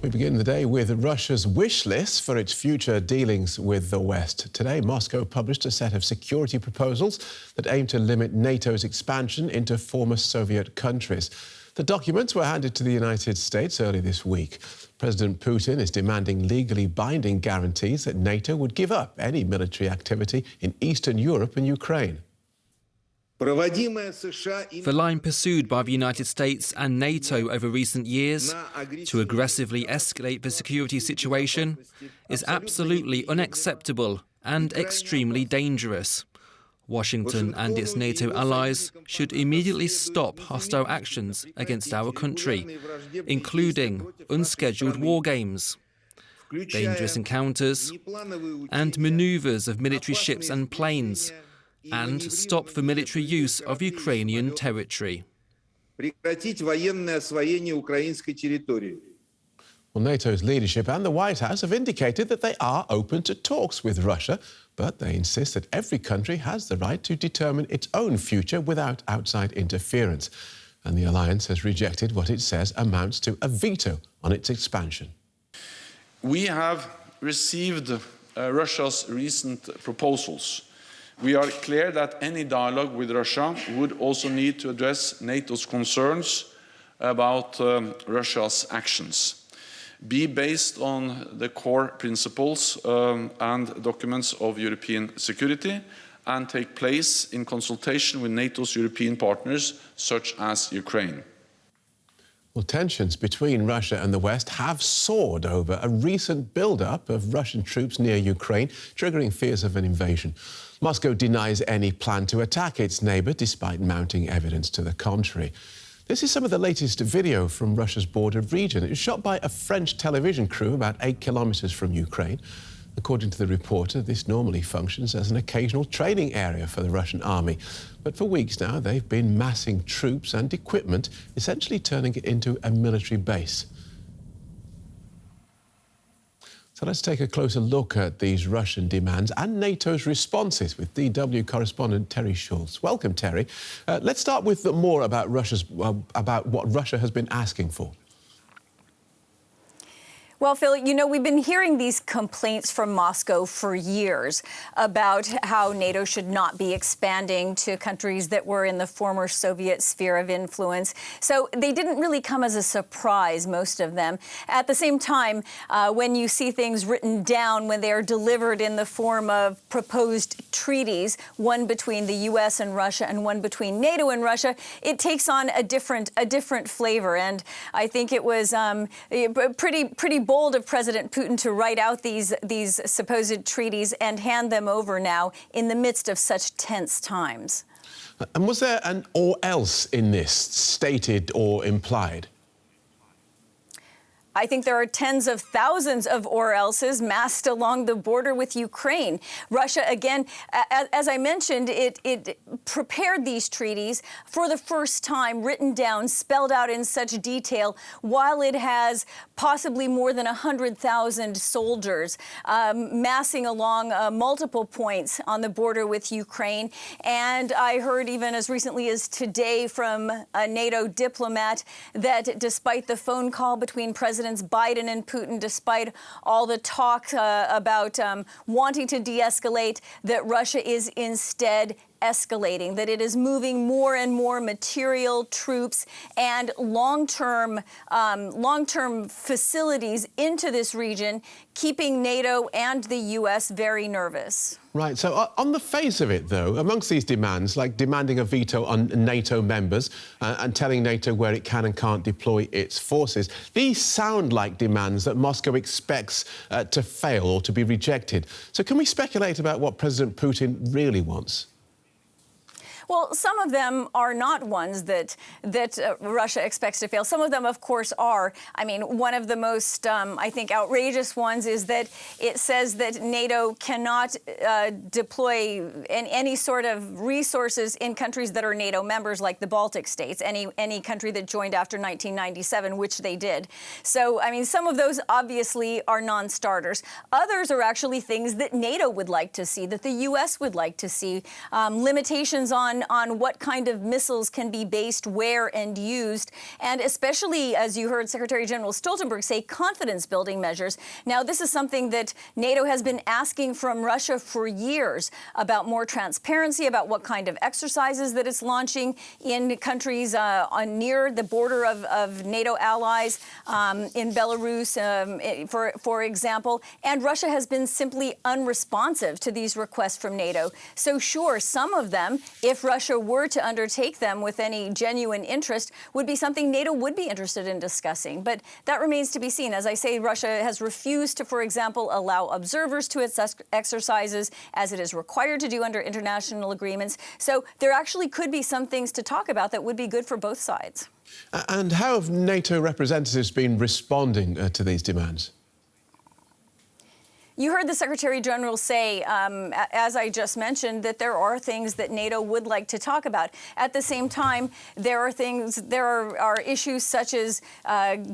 We begin the day with Russia's wish list for its future dealings with the West. Today, Moscow published a set of security proposals that aim to limit NATO's expansion into former Soviet countries. The documents were handed to the United States early this week. President Putin is demanding legally binding guarantees that NATO would give up any military activity in Eastern Europe and Ukraine. The line pursued by the United States and NATO over recent years to aggressively escalate the security situation is absolutely unacceptable and extremely dangerous. Washington and its NATO allies should immediately stop hostile actions against our country, including unscheduled war games, dangerous encounters, and manoeuvres of military ships and planes, and stop the military use of Ukrainian territory. Well, NATO's leadership and the White House have indicated that they are open to talks with Russia, but they insist that every country has the right to determine its own future without outside interference. And the alliance has rejected what it says amounts to a veto on its expansion. We have received Russia's recent proposals. We are clear that any dialogue with Russia would also need to address NATO's concerns about Russia's actions, be based on the core principles and documents of European security, and take place in consultation with NATO's European partners, such as Ukraine. Well, tensions between Russia and the West have soared over a recent build-up of Russian troops near Ukraine, triggering fears of an invasion. Moscow denies any plan to attack its neighbour, despite mounting evidence to the contrary. This is some of the latest video from Russia's border region. It was shot by a French television crew about 8 kilometres from Ukraine. According to the reporter, this normally functions as an occasional training area for the Russian army. But for weeks now, they've been massing troops and equipment, essentially turning it into a military base. So let's take a closer look at these Russian demands and NATO's responses with DW correspondent Terry Schultz. Welcome, Terry. Let's start with more about what Russia has been asking for. Well, Phil, you know, we've been hearing these complaints from Moscow for years about how NATO should not be expanding to countries that were in the former Soviet sphere of influence. So they didn't really come as a surprise, most of them. At the same time, when you see things written down, when they are delivered in the form of proposed treaties, one between the U.S. and Russia and one between NATO and Russia, it takes on a different flavor. And I think it was pretty bold of President Putin to write out these supposed treaties and hand them over now in the midst of such tense times. And was there an or else in this, stated or implied? I think there are tens of thousands of or-elses massed along the border with Ukraine. Russia, again, as I mentioned, it prepared these treaties for the first time, written down, spelled out in such detail, while it has possibly more than 100,000 soldiers massing along multiple points on the border with Ukraine. And I heard even as recently as today from a NATO diplomat that despite the phone call between Presidents Biden and Putin, despite all the talk about wanting to de-escalate, that Russia is instead escalating, that it is moving more and more material, troops, and long-term facilities into this region, keeping NATO and the U.S. very nervous. Right. So on the face of it, though, amongst these demands, like demanding a veto on NATO members and telling NATO where it can and can't deploy its forces, these sound like demands that Moscow expects to fail or to be rejected. So can we speculate about what President Putin really wants? Well, some of them are not ones that Russia expects to fail. Some of them, of course, are. I mean, one of the most, I think, outrageous ones is that it says that NATO cannot deploy any sort of resources in countries that are NATO members, like the Baltic states, any country that joined after 1997, which they did. So, I mean, some of those obviously are non-starters. Others are actually things that NATO would like to see, that the U.S. would like to see, limitations on on what kind of missiles can be based where and used, and especially, as you heard Secretary General Stoltenberg say, confidence-building measures. Now, this is something that NATO has been asking from Russia for years, about more transparency, about what kind of exercises that it's launching in countries near the border of NATO allies, in Belarus, for example. And Russia has been simply unresponsive to these requests from NATO. So sure, some of them, if Russia were to undertake them with any genuine interest, would be something NATO would be interested in discussing. But that remains to be seen. As I say, Russia has refused to, for example, allow observers to its exercises, as it is required to do under international agreements. So there actually could be some things to talk about that would be good for both sides. And how have NATO representatives been responding to these demands? You heard the Secretary General say, as I just mentioned, that there are things that NATO would like to talk about. At the same time, there are issues such as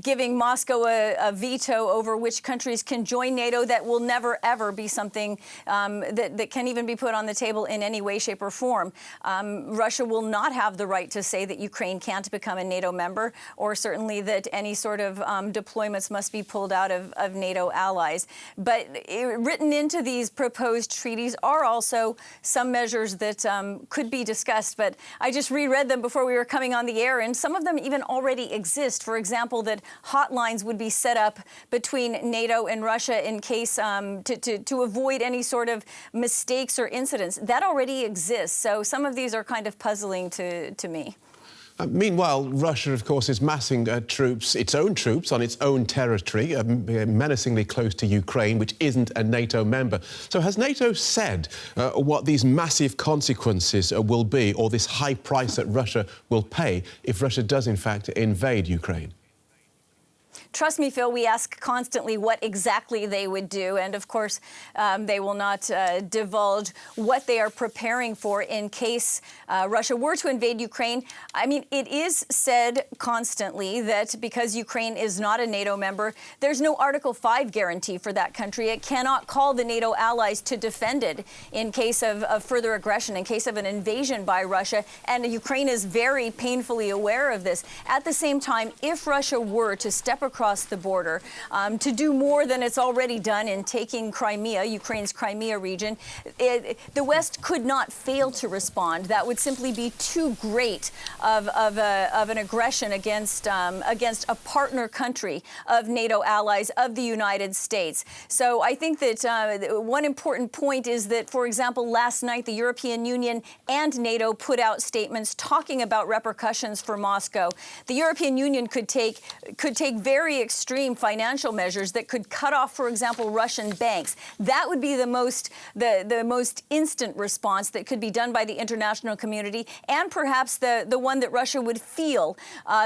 giving Moscow a veto over which countries can join NATO that will never, ever be something that can even be put on the table in any way, shape, or form. Russia will not have the right to say that Ukraine can't become a NATO member, or certainly that any sort of deployments must be pulled out of NATO allies. But written into these proposed treaties are also some measures that could be discussed, but I just reread them before we were coming on the air, and some of them even already exist. For example, that hotlines would be set up between NATO and Russia in case to avoid any sort of mistakes or incidents. That already exists, so some of these are kind of puzzling to me. Meanwhile, Russia, of course, is massing its own troops on its own territory, menacingly close to Ukraine, which isn't a NATO member. So has NATO said what these massive consequences will be, or this high price that Russia will pay if Russia does, in fact, invade Ukraine? Trust me, Phil, we ask constantly what exactly they would do. And of course, they will not divulge what they are preparing for in case Russia were to invade Ukraine. I mean, it is said constantly that because Ukraine is not a NATO member, there's no Article 5 guarantee for that country. It cannot call the NATO allies to defend it in case of further aggression, in case of an invasion by Russia. And Ukraine is very painfully aware of this. At the same time, if Russia were to step across the border to do more than it's already done in taking Crimea, Ukraine's Crimea region, the West could not fail to respond. That would simply be too great of an aggression against a partner country of NATO allies, of the United States. So I think that one important point is that, for example, last night the European Union and NATO put out statements talking about repercussions for Moscow. The European Union could take very extreme financial measures that could cut off, for example, Russian banks. That would be the most instant response that could be done by the international community, and perhaps the one that Russia would feel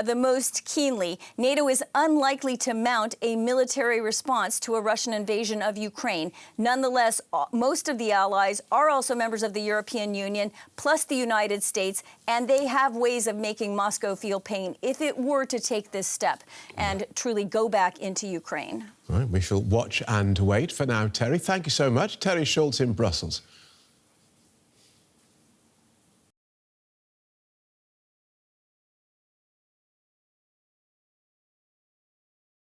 the most keenly. NATO is unlikely to mount a military response to a Russian invasion of Ukraine. Nonetheless, most of the allies are also members of the European Union, plus the United States, and they have ways of making Moscow feel pain if it were to take this step and truly go back into Ukraine. All right, we shall watch and wait. For now, Terry, thank you so much. Terry Schultz in Brussels.